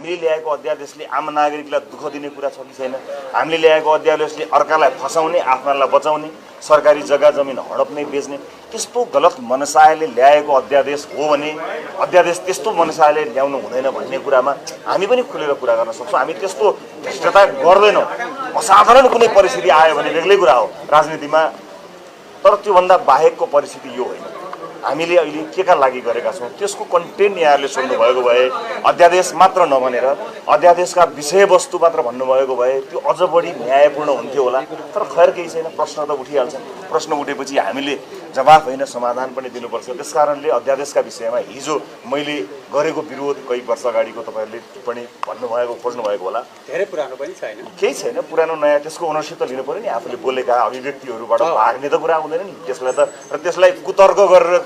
हामीले ल्याएको अध्यादेशले आम नागरिकलाई दुःख दिने कुरा छ कि छैन, हामीले ल्याएको अध्यादेशले अर्कालाई फसाउने, आफ्नालाई बचाउने, सरकारी जग्गा जमिन हडप्ने, बेच्ने त्यस्तो गलत मनसायले ल्याएको अध्यादेश हो भने अध्यादेश त्यस्तो मनसायले ल्याउनु हुँदैन भन्ने कुरामा हामी पनि खुलेर कुरा गर्न सक्छौँ। हामी त्यस्तो भ्रष्टता गर्दैनौँ। असाधारण कुनै परिस्थिति आयो भने बेग्लै कुरा हो राजनीतिमा, तर त्योभन्दा बाहेकको परिस्थिति यो होइन। हामीले अहिले केका लागि गरेका छौँ त्यसको कन्टेन्ट यहाँहरूले सोध्नुभएको भए, अध्यादेश मात्र नभनेर अध्यादेशका विषयवस्तु मात्र भन्नुभएको भए त्यो अझ बढी न्यायपूर्ण हुन्थ्यो होला। तर खैर केही छैन, प्रश्न त उठिहाल्छ। प्रश्न उठेपछि हामीले जवाफ होइन समाधान पनि दिनुपर्छ। त्यसकारणले अध्यादेशका विषयमा हिजो मैले गरेको विरोध कई वर्ष अगाडिको तपाईँहरूले टिप्पणी भन्नुभएको खोज्नुभएको होला, धेरै पुरानो पनि छैन, केही छैन, पुरानो नयाँ त्यसको ओनरसिप त लिनु पर्यो नि। आफूले बोलेका अभिव्यक्तिहरूबाट भाग्ने त कुरा हुँदैन नि त्यसलाई त, र त्यसलाई कुतर्क गरेर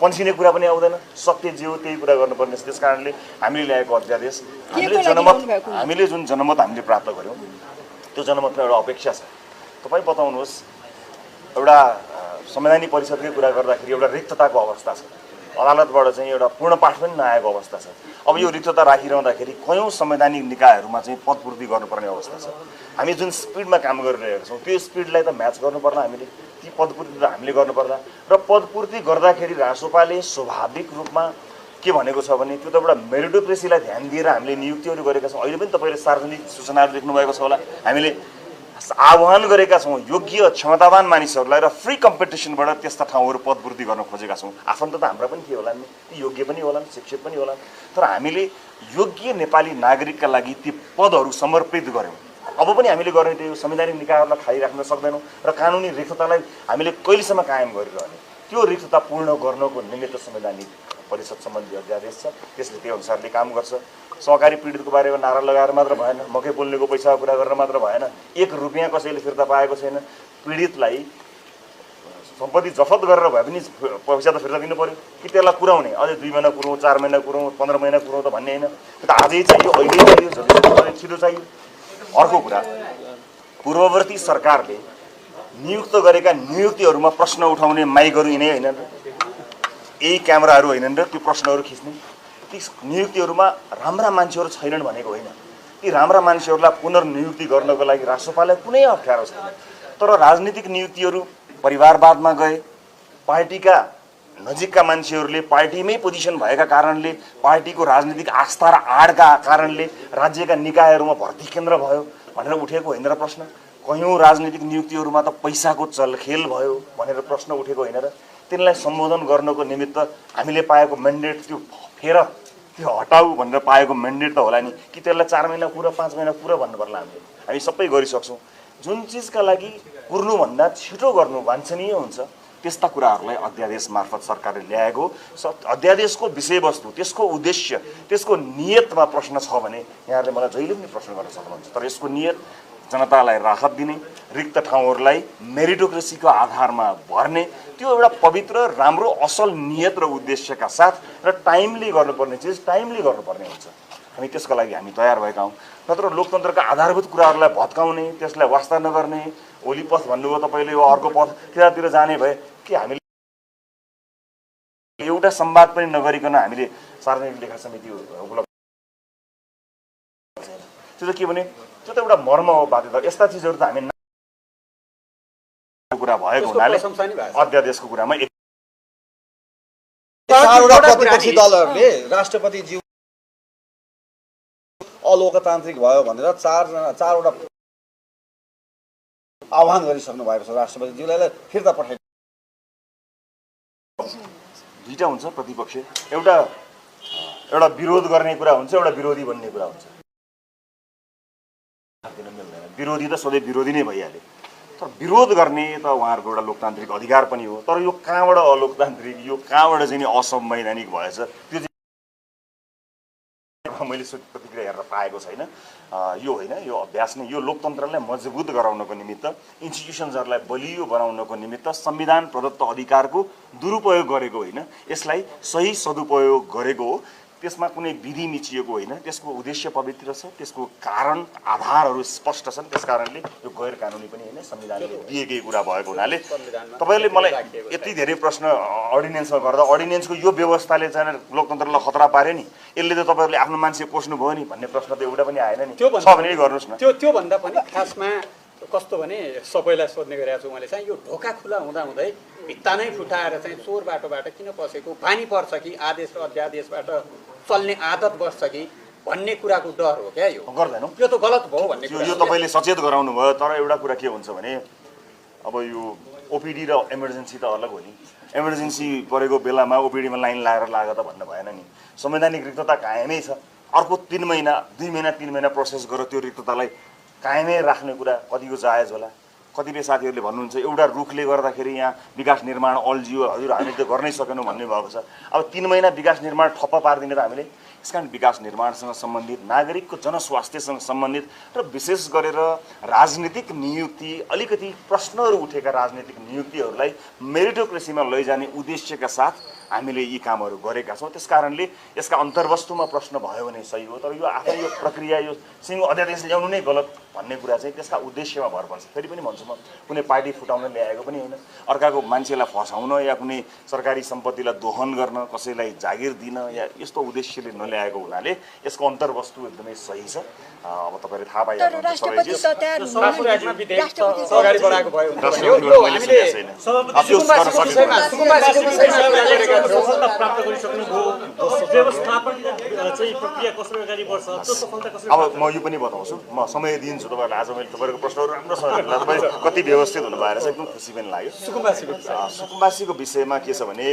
पन्सिने कुरा पनि आउँदैन। सत्य जे हो त्यही कुरा गर्नुपर्ने। त्यसकारणले हामीले ल्याएको अध्यादेश हामीले जुन जनमत हामीले प्राप्त गऱ्यौँ त्यो जनमतमा एउटा अपेक्षा छ। तपाईँ बताउनुहोस्, एउटा संवैधानिक परिषदकै कुरा गर्दाखेरि एउटा रिक्तताको अवस्था छ, अदालतबाट चाहिँ एउटा पूर्ण पाठ पनि नआएको अवस्था छ। अब यो रिक्तता राखिरहँदाखेरि कयौँ संवैधानिक निकायहरूमा चाहिँ पदपूर्ति गर्नुपर्ने अवस्था छ। हामी जुन स्पिडमा काम गरिरहेका छौँ त्यो स्पिडलाई त म्याच गर्नुपर्ला हामीले, ती पदपूर्ति त हामीले गर्नुपर्ला। र पदपूर्ति गर्दाखेरि रासोपाले स्वाभाविक रूपमा के भनेको छ भने त्यो त एउटा मेरिटोक्रेसीलाई ध्यान दिएर हामीले नियुक्तिहरू गरेका छौँ। अहिले पनि तपाईँले सार्वजनिक सूचनाहरू देख्नुभएको छ होला, हामीले आह्वान गरेका छौँ योग्य क्षमतावान मानिसहरूलाई र फ्री कम्पिटिसनबाट त्यस्ता ठाउँहरू पदपूर्ति गर्न खोजेका छौँ। आफन्त त हाम्रा पनि के होला नि, ती योग्य पनि होलान्, शिक्षित पनि होलान्, तर हामीले योग्य नेपाली नागरिकका लागि ती पदहरू समर्पित गऱ्यौँ। अब पनि हामीले गर्ने त्यो संवैधानिक निकायहरूलाई खाइराख्न सक्दैनौँ र कानुनी रिक्ततालाई हामीले कहिलेसम्म कायम गरिरहने। त्यो रिक्तता पूर्ण गर्नको निमित्त संवैधानिक परिषद सम्बन्धी अध्यादेश छ, त्यसले त्यो अनुसारले काम गर्छ। सहकारी पीडितको बारेमा नारा लगाएर मात्र भएन, मकै पोल्नेको पैसाको कुरा गरेर मात्र भएन, 1 रुपियाँ कसैले फिर्ता पाएको छैन। पीडितलाई सम्पत्ति जफत गरेर भए पनि पैसा त फिर्ता दिनु पर्यो कि त्यसलाई कुराउने, अझै 2 महिना कुरौँ, 4 महिना कुरौँ, 15 महिना कुरौँ त भन्ने होइन। त्यो त आजै चाहियो, अहिले चाहियो, जति छिटो चाहियो। अर्को कुरा, पूर्ववर्ती सरकारले नियुक्त गरेका नियुक्तिहरूमा प्रश्न उठाउने माइकहरू यिनै होइनन् र, यही क्यामेराहरू होइनन् र त्यो प्रश्नहरू खिच्ने। ती नियुक्तिहरूमा राम्रा मान्छेहरू छैनन् भनेको होइन, ती राम्रा मान्छेहरूलाई पुनर्नियुक्ति गर्नको लागि रासोपालाई कुनै अप्ठ्यारो छैन। तर राजनीतिक नियुक्तिहरू परिवारवादमा गए, पार्टीका नजिकका मान्छेहरूले पार्टीमै पोजिसन भएका कारणले, पार्टीको राजनीतिक आस्था र आडका कारणले राज्यका निकायहरूमा भर्ती केन्द्र भयो भनेर उठेको होइन र प्रश्न। कयौँ राजनीतिक नियुक्तिहरूमा त पैसाको चलखेल भयो भनेर प्रश्न उठेको होइन र। तिनलाई सम्बोधन गर्नको निमित्त हामीले पाएको म्यान्डेट त्यो फेर त्यो हटाऊ भनेर पाएको म्यान्डेट त होला नि, कि त्यसलाई 4 महिना कुरा 5 महिना कुरा भन्नुपर्ला। हामी सबै गरिसक्छौँ। जुन चिजका लागि कुर्नुभन्दा छिटो गर्नु वाञ्छनीय हुन्छ त्यस्ता कुराहरूलाई अध्यादेश मार्फत सरकारले ल्याएको। अध्यादेशको विषयवस्तु, त्यसको उद्देश्य, त्यसको नियतमा प्रश्न छ भने यहाँहरूले मलाई जहिले पनि प्रश्न गर्न सक्नुहुन्छ। तर यसको नियत जनतालाई राहत दिने, रिक्त ठाउँहरूलाई मेरिटोक्रेसीको आधारमा भर्ने, त्यो एउटा पवित्र राम्रो असल नियत र उद्देश्यका साथ र टाइमली गर्नुपर्ने चिज टाइमली गर्नुपर्ने हुन्छ। हामी त्यसको लागि हामी तयार भएका हौँ। नत्र लोकतन्त्रका आधारभूत कुराहरूलाई भत्काउने, त्यसलाई वास्ता नगर्ने, ओलीपथ भन्नुभयो तपाईँले, यो अर्को पथ त्यतातिर जाने भए कि हामीले एउटा संवाद पनि नगरिकन हामीले सार्वजनिक लेखा समिति उपलब्ध त्यो त के भने त्यो त एउटा मर्म हो, बाध्यता। यस्ता चिजहरू त हामी कुरा भएको हुनाले अध्यादेशको कुरामा चारवटा प्रतिपक्षी दलहरूले राष्ट्रपतिज्यू अलोकतान्त्रिक भयो भनेर चारवटा आह्वान गरिसक्नु भएको छ राष्ट्रपतिज्यूलाई, फिर्ता पठाइ। दुईटा हुन्छ प्रतिपक्ष, एउटा विरोध गर्ने कुरा हुन्छ, एउटा विरोधी बन्ने कुरा हुन्छ। विरोधी त सधैँ विरोधी नै भइहाल्यो, तर विरोध गर्ने त उहाँहरूको एउटा लोकतान्त्रिक अधिकार पनि हो। तर यो कहाँबाट अलोकतान्त्रिक, यो कहाँबाट चाहिँ असंवैधानिक भएछ त्यो चाहिँ मैले प्रतिक्रिया हेरेर पाएको छैन। यो होइन, यो अभ्यास नै, यो लोकतन्त्रलाई मजबुत गराउनको निमित्त, इन्स्टिट्युसन्सहरूलाई बलियो बनाउनको निमित्त संविधान प्रदत्त अधिकारको दुरुपयोग गरेको होइन, यसलाई सही सदुपयोग गरेको हो। त्यसमा कुनै विधि मिचिएको होइन, त्यसको उद्देश्य पवित्र छ, त्यसको कारण आधारहरू स्पष्ट छन्। त्यसकारणले यो गैर कानुनी पनि होइन, संविधानले दिएकै कुरा भएको हुनाले तपाईँले मलाई यति धेरै प्रश्न अर्डिनेन्समा गर्दा अर्डिनेन्सको यो व्यवस्थाले चाहिँ लोकतन्त्रलाई खतरा पार्यो नि, यसले त तपाईँहरूले आफ्नो मान्छे पोस्नुभयो नि भन्ने प्रश्न त एउटा पनि आएन नि। छ भने गर्नुहोस् न। त्यो भन्दा पनि खासमा कस्तो भने सबैलाई सोध्ने गरेको छु मैले चाहिँ यो ढोका खुला हुँदाहुँदै भित्ता नै फुटाएर चाहिँ चोर बाटोबाट किन पसेको, बानी पर्छ कि आदेश र अध्यादेशबाट चल्ने आदत बस्छ कि भन्ने कुराको डर हो क्या यो। गर्दैनौँ, यो त गलत भयो भन्ने कुरा यो तपाईँले सचेत गराउनु भयो। तर एउटा कुरा के हुन्छ भने अब यो ओपिडी र इमर्जेन्सी त अलग हो नि। इमर्जेन्सी परेको बेलामा ओपिडीमा लाइन लगाएर लाग्यो त भन्नु भएन नि। संवैधानिक रिक्तता कायमै छ, अर्को 3 महिना 2 महिना 3 महिना प्रोसेस गरेर त्यो रिक्ततालाई कायमै राख्ने कुरा कतिको जायज होला। कतिपय साथीहरूले भन्नुहुन्छ एउटा रुखले गर्दाखेरि यहाँ विकास निर्माण अल्झियो, हजुर हामी त गर्नै सकेनौँ भन्ने भएको छ। अब 3 महिना विकास निर्माण ठप्प पारिदिने त हामीले। त्यस कारण विकास निर्माणसँग सम्बन्धित, नागरिकको जनस्वास्थ्यसँग सम्बन्धित र विशेष गरेर राजनीतिक नियुक्ति, अलिकति प्रश्नहरू उठेका राजनीतिक नियुक्तिहरूलाई मेरिटोक्रेसीमा लैजाने उद्देश्यका साथ हामीले यी कामहरू गरेका छौँ। त्यस कारणले यसका अन्तर्वस्तुमा प्रश्न भयो भने सही हो, तर यो आफै यो प्रक्रिया यो सिङ्गो अध्यादेश ल्याउनु नै गलत भन्ने कुरा चाहिँ त्यसका उद्देश्यमा भर पर्छ। फेरि पनि भन्छु म, कुनै पार्टी फुटाउन ल्याएको पनि होइन, अर्काको मान्छेलाई फसाउन या कुनै सरकारी सम्पत्तिलाई दोहन गर्न, कसैलाई जागिर दिन या यस्तो उद्देश्यले नल्याएको हुनाले यसको अन्तर्वस्तु एकदमै सही छ। अब तपाईँले थाहा पाइहाल्नुहुन्छ अगाडि बढाएको भयो प्राप्त गरिसक्नुभयो, व्यवस्थापन चाहिँ प्रक्रिया कसरी अगाडि बढ्छ, त्यो सफलता कसरी? अब म यो पनि बताउँछु, म समय दिन्छु तपाईँहरूलाई। आज मैले तपाईँहरूको प्रश्नहरू राम्रोसँग तपाईँ कति व्यवस्थित हुनु भएर चाहिँ एकदम खुसी पनि लाग्यो। सुकुम्बासीको विषयमा के छ भने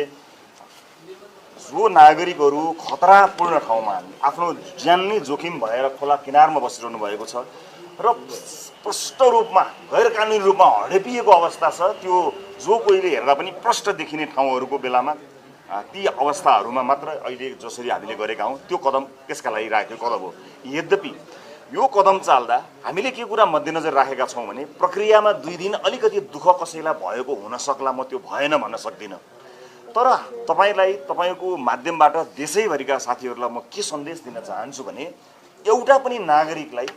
जो नागरिकहरू खतरापूर्ण ठाउँमा आफ्नो ज्यान नै जोखिम भएर खोला किनारमा बसिरहनु भएको छ र स्पष्ट रूपमा गैर कानुनी रूपमा हडपिएको अवस्था छ, त्यो जो कोहीले हेर्दा पनि प्रष्ट देखिने ठाउँहरूको बेलामा ती अवस्थाहरूमा मात्र अहिले जसरी हामीले गरेका हौँ त्यो कदम त्यसका लागि राखेको कदम हो। यद्यपि यो कदम चाल्दा हामीले के कुरा मध्यनजर राखेका छौँ भने प्रक्रियामा 2 दिन अलिकति दुःख कसैलाई भएको हुन सक्ला, म त्यो भएन भन्न सक्दिनँ। तर तपाईँलाई तपाईँको माध्यमबाट देशैभरिका साथीहरूलाई म के सन्देश दिन चाहन्छु भने एउटा पनि नागरिकलाई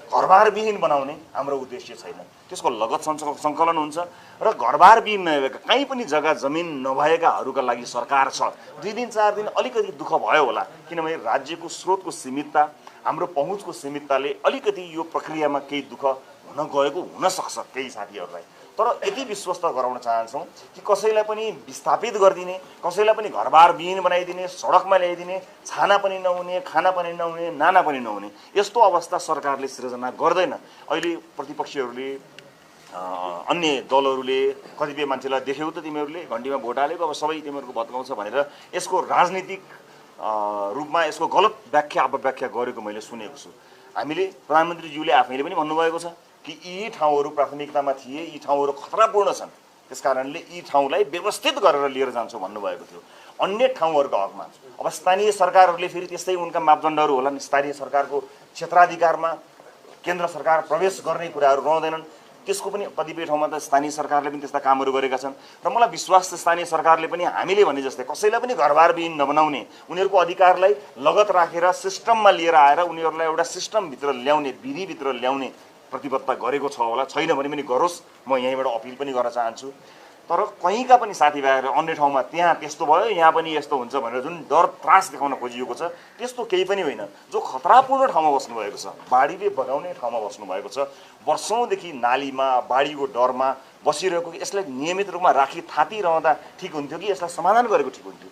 घरबारविहीन बनाउने हाम्रो उद्देश्य छैन। त्यसको लगत सङ्कलन हुन्छ र घरबारविहीन नभएका कहीँ पनि जग्गा जमिन नभएकाहरूका लागि सरकार छ। 2 दिन 4 दिन अलिकति दुःख भयो होला, किनभने राज्यको स्रोतको सीमितता, हाम्रो पहुँचको सीमितताले अलिकति यो प्रक्रियामा केही दुःख हुन गएको हुनसक्छ केही साथीहरूलाई। तर यति विश्वस्त गराउन चाहन्छौँ कि कसैलाई पनि विस्थापित गरिदिने, कसैलाई पनि घरबारविहीन बनाइदिने, सडकमा ल्याइदिने, छाना पनि नहुने, खाना पनि नहुने, नाना पनि नहुने यस्तो अवस्था सरकारले सिर्जना गर्दैन। अहिले प्रतिपक्षीहरूले अन्य दलहरूले कतिपय मान्छेलाई देख्यौ त तिमीहरूले घन्टीमा भोट हालेको, अब सबै तिमीहरूको भत्काउँछ भनेर यसको राजनीतिक रूपमा यसको गलत व्याख्या अपव्याख्या गरेको मैले सुनेको छु। हामीले प्रधानमन्त्रीज्यूले आफैले पनि भन्नुभएको छ कि यी ठाउँहरू प्राथमिकतामा थिए, यी ठाउँहरू खतरापूर्ण छन्, त्यसकारणले यी ठाउँलाई व्यवस्थित गरेर लिएर जान्छौँ भन्नुभएको थियो। अन्य ठाउँहरूको हकमा अब स्थानीय सरकारहरूले फेरि त्यस्तै उनका मापदण्डहरू होलान्। स्थानीय सरकारको क्षेत्राधिकारमा केन्द्र सरकार प्रवेश गर्ने कुराहरू रहँदैनन्। त्यसको पनि कतिपय ठाउँमा त स्थानीय सरकारले पनि त्यस्ता कामहरू गरेका छन् र मलाई विश्वास छ स्थानीय सरकारले पनि हामीले भने जस्तै कसैलाई पनि घरबारविहीन नबनाउने, उनीहरूको अधिकारलाई लगत राखेर सिस्टममा लिएर आएर उनीहरूलाई एउटा सिस्टमभित्र ल्याउने, विधिभित्र ल्याउने प्रतिबद्धता गरेको छ होला। छैन भने पनि गरोस्, म यहीँबाट अपिल पनि गर्न चाहन्छु। तर कहीँका पनि साथीभाइहरू अन्य ठाउँमा त्यहाँ त्यस्तो भयो, यहाँ पनि यस्तो हुन्छ भनेर जुन डर त्रास देखाउन खोजिएको छ त्यस्तो केही पनि होइन। जो खतरापूर्ण ठाउँमा बस्नुभएको छ, बाढीले बगाउने ठाउँमा बस्नुभएको छ, वर्षौँदेखि नालीमा बाढीको डरमा बसिरहेको, यसलाई नियमित रूपमा राखी थापिरहँदा ठिक हुन्थ्यो कि यसलाई समाधान गरेको ठिक हुन्थ्यो।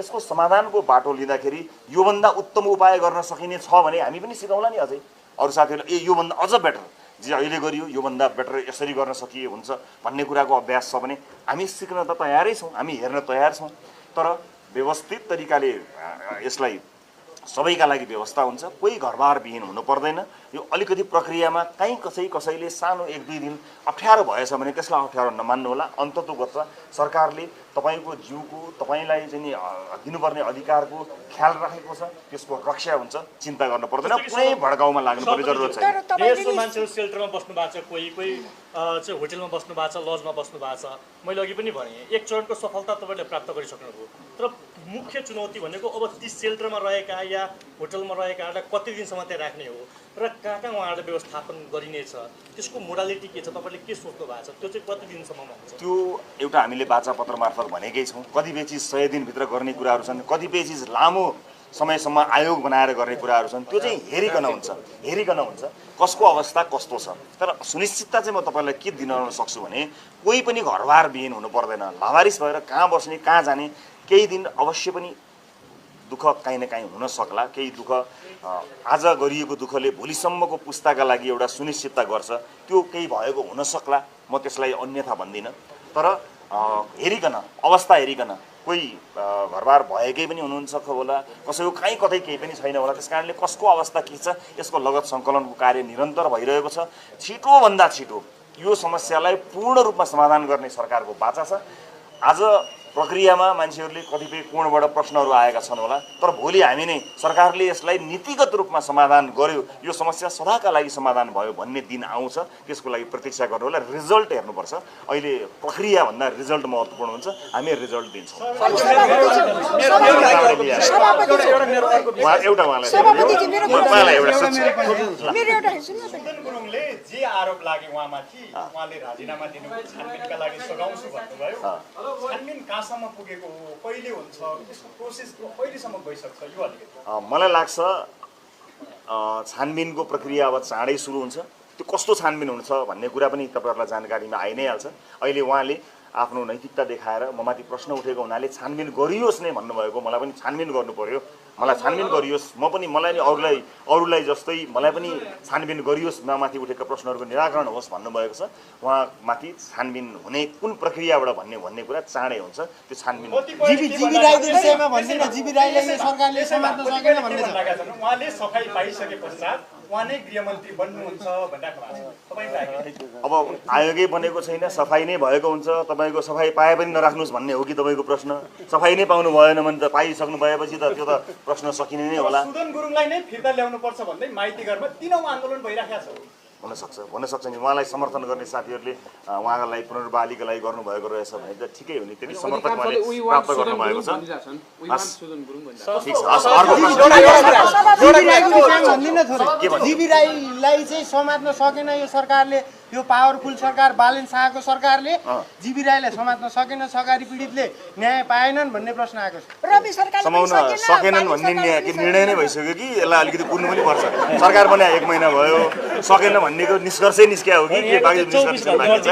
यसको समाधानको बाटो लिँदाखेरि योभन्दा उत्तम उपाय गर्न सकिने छ भने हामी पनि सिकाउँला नि अझै अरू साथीहरूलाई, योभन्दा अझ बेटर जे अहिले गरियो योभन्दा बेटर यसरी गर्न सकिए हुन्छ भन्ने कुराको अभ्यास छ भने हामी सिक्न त तयारै छौँ, हामी हेर्न तयार छौँ। तर व्यवस्थित तरिकाले यसलाई सबैका लागि व्यवस्था हुन्छ, कोही घरबारविहीन हुनु पर्दैन। यो अलिकति प्रक्रियामा कहीँ कसैले सानो 1-2 दिन अप्ठ्यारो भएछ भने त्यसलाई अप्ठ्यारो नमान्नु होला। अन्ततोगत सरकारले तपाईँको जिउको, तपाईँलाई चाहिँ दिनुपर्ने अधिकारको ख्याल राखेको छ, त्यसको रक्षा हुन्छ, चिन्ता गर्नु पर्दैन, कुनै भड्काउमा लाग्नु पर्ने जरुरत छैन। देशको मान्छेहरू सेल्टरमा बस्नु भएको छ, कोही चाहिँ होटलमा बस्नु भएको छ, लजमा बस्नु भएको छ। मैले अघि पनि भने एक चरणको सफलता तपाईँले प्राप्त गरिसक्नुभयो, तर मुख्य चुनौती भनेको अब ती सेल्टरमा रहेका या होटलमा रहेकाहरूलाई कति दिनसम्म त्यहाँ राख्ने हो र कहाँ कहाँ उहाँहरूलाई व्यवस्थापन गरिनेछ, त्यसको मोडालिटी के छ, तपाईँले के सोच्नु भएको छ, त्यो चाहिँ कति दिनसम्ममा हुन्छ? त्यो एउटा हामीले वाचापत्र मार्फत भनेकै छौँ। कतिपय चिज 100 दिनभित्र गर्ने कुराहरू छन्, कतिपय चिज लामो समयसम्म आयोग बनाएर गर्ने कुराहरू छन्। त्यो चाहिँ हेरिकन हुन्छ कसको अवस्था कस्तो छ। तर सुनिश्चितता चाहिँ म तपाईँलाई के दिन सक्छु भने कोही पनि घरबार विहीन हुनु पर्दैन। लावारिस भएर कहाँ बस्ने कहाँ जाने, केही दिन अवश्य पनि दुःख काहीँ न काहीँ हुन सक्ला। केही दुःख आज गरिएको दुःखले भोलिसम्मको पुस्ताका लागि एउटा सुनिश्चितता गर्छ, त्यो केही भएको हुन सक्ला। म त्यसलाई अन्यथा भन्दिनँ। तर हेरिकन अवस्था हेरिकन कोही घरबार भएकै पनि हुनुहुन्छ होला, कसैको कहीँ कतै केही पनि छैन होला। त्यस कारणले कसको अवस्था के छ यसको लगत सङ्कलनको कार्य निरन्तर भइरहेको छ। छिटोभन्दा छिटो यो समस्यालाई पूर्ण रूपमा समाधान गर्ने सरकारको बाचा छ। आज प्रक्रियामा मान्छेहरूले कतिपय कोणबाट प्रश्नहरू आएका छन् होला, तर भोलि हामी नै सरकारले यसलाई नीतिगत रूपमा समाधान गर्यो, यो समस्या सदाका लागि समाधान भयो भन्ने दिन आउँछ। त्यसको लागि प्रतीक्षा गर्नु होला। रिजल्ट हेर्नुपर्छ। अहिले प्रक्रियाभन्दा रिजल्ट महत्त्वपूर्ण हुन्छ। हामी रिजल्ट दिन्छौँ। सुदन गुरुङले जे आरोप लागे उहाँमाथि, उहाँले राजीनामा दिनुभयो, छानबिनका लागि सघाउँछु भन्नुभयो। छानबिन कहाँसम्म पुगेको हो, कहिले हुन्छ, यसको प्रोसेस कहिलेसम्म गइसक्छ, यो अलिकति? मलाई लाग्छ छानबिनको प्रक्रिया अब चाँडै सुरु हुन्छ। त्यो कस्तो छानबिन हुन्छ भन्ने कुरा पनि तपाईँहरूलाई जानकारीमा आइ नै हाल्छ। अहिले उहाँले आफ्नो नैतिकता देखाएर ममाथि प्रश्न उठेको हुनाले छानबिन गरियोस् नै भन्नुभएको। मलाई पनि छानबिन गर्नु पर्यो, मलाई छानबिन गरियोस्। मलाई नि अरूलाई जस्तै मलाई पनि छानबिन गरियोस्, ममाथि उठेका प्रश्नहरूको निराकरण होस् भन्नुभएको छ। उहाँमाथि छानबिन हुने कुन प्रक्रियाबाट भन्ने कुरा चाँडै हुन्छ। त्यो छानबिन जीवी राईको विषयमा भन्दिनँ, जीवी राईलाई सरकारले समात्न सकेन भन्ने छ। उहाँले सफाई पाइसके पश्चात उहाँ नै गृहमन्त्री बन्नुहुन्छ भनिरहेको अब आयोगै बनेको छैन, सफाई नै भएको हुन्छ। तपाईँको सफाई पाए पनि नराख्नुहोस् भन्ने हो कि तपाईँको प्रश्न? सफाई नै पाउनु भएन भने त पाइसक्नु भएपछि त त्यो त प्रश्न सकिने नै होला। सुदन गुरुङलाई नै फिर्ता ल्याउनुपर्छ भन्दै माइती घरमा 3औं आन्दोलन भइरहेको छ। हुनसक्छ नि। उहाँलाई समर्थन गर्ने साथीहरूले उहाँको लागि पुनर्बहालीको लागि गर्नुभएको रहेछ भने त ठिकै हो नि। त्यति समर्थक उहाँले प्राप्त गर्नुभएको छ। जीवी राईलाई चाहिँ समात्न सकेन यो सरकारले, यो पावरफुल सरकार बालेन शाहको सरकारले जीवी राईलाई समात्न सकेन, सरकारी पीडितले न्याय पाएनन् भन्ने प्रश्न आएको छ। समाउन सकेनन् भन्ने निर्णय नै भइसक्यो कि यसलाई अलिकति कुर्नु पनि पर्छ। सरकार बने 1 महिना भयो, सकेन भन्नेको निष्कर्षै निस्क्या हो कि के बाँकी निष्कर्ष बाँकी छ?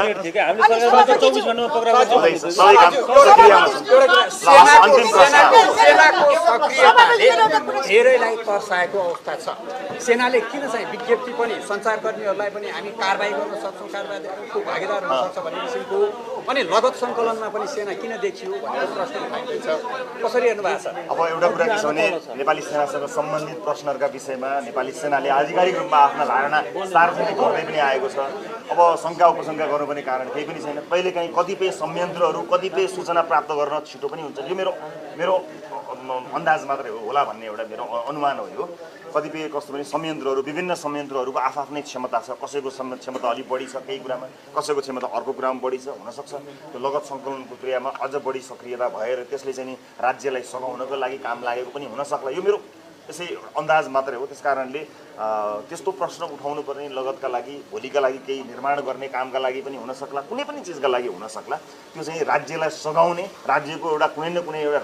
धेरैलाई तर्साएको अवस्था छ। सेनाले किन चाहिँ विज्ञप्ति पनि सञ्चारकर्मीहरूलाई पनि हामी कारबाही गर्न सक्छौँ, कारबाहीको भागीदार हुन सक्छ भन्ने किसिमको, अनि लगत सङ्कलनमा पनि सेना किन देखियो भन्ने प्रश्न उठाइँदैछ। कसरी हेर्नु भएको छ? अब एउटा कुरा के छ भने नेपाली सेनासँग सम्बन्धित प्रश्नहरूका विषयमा नेपाली सेनाले आधिकारिक रूपमा आफ्ना धारणा सार्वजनिक गर्दै पनि आएको छ। अब शङ्का उपशङ्का गर्नुपर्ने कारण केही पनि छैन। कहिलेकाहीँ कतिपय संयन्त्रहरू कतिपय सूचना प्राप्त गर्न छिटो पनि हुन्छ। यो मेरो अन्दाज मात्रै होला भन्ने एउटा मेरो अनुमान हो। यो कतिपय कस्तो भने संयन्त्रहरू, विभिन्न संयन्त्रहरूको आफ्नै क्षमता छ। कसैको क्षमता अलिक बढी छ केही कुरामा, कसैको क्षमता अर्को कुरामा बढी छ। हुनसक्छ त्यो लगत सङ्कलन प्रक्रियामा अझ बढी सक्रियता भएर त्यसले चाहिँ राज्यलाई सघाउनको लागि काम लागेको पनि हुनसक्ला। यो मेरो त्यसै अन्दाज मात्रै हो। त्यस कारणले त्यस्तो प्रश्न उठाउनु पर्ने लगतका लागि, भोलिका लागि केही निर्माण गर्ने कामका लागि पनि हुनसक्ला, कुनै पनि चिजका लागि हुनसक्ला। त्यो चाहिँ राज्यलाई सघाउने, राज्यको एउटा कुनै न कुनै एउटा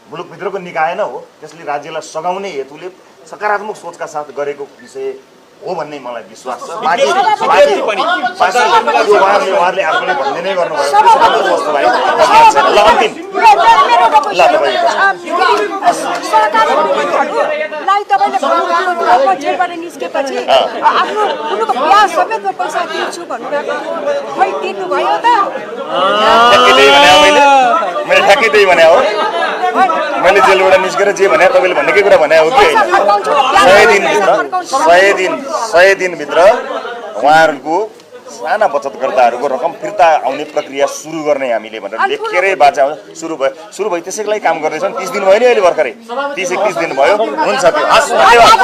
मुलुकभित्रको निकाय नै हो, त्यसले राज्यलाई सघाउने हेतुले सकारात्मक सोचका साथ गरेको विषय हो भन्ने मलाई विश्वास छ। बाँकी उहाँहरूले आफूले भन्दै नै गर्नुभयो। जेलबाट निस्केपछि आफ्नो कुनुको बिहा समेतमा पैसा दिन्छु भन्नुभएको, खै दिनुभयो त? मैले ठ्याक्कै त्यही भने हो। मैले जेलबाट निस्केर जे भने तपाईँले भनेकै कुरा भने हो कि 100 दिनभित्र उहाँहरूको साना बचतकर्ताहरूको रकम फिर्ता आउने प्रक्रिया सुरु गर्ने हामीले भनेर लेखेरै बाचा सुरु भयो। त्यसैको लागि काम गर्दैछौँ। 30 दिन भयो नि अहिले भर्खरै, 30-31 दिन भयो। हुन्छ त्यो। हस्, धन्यवाद।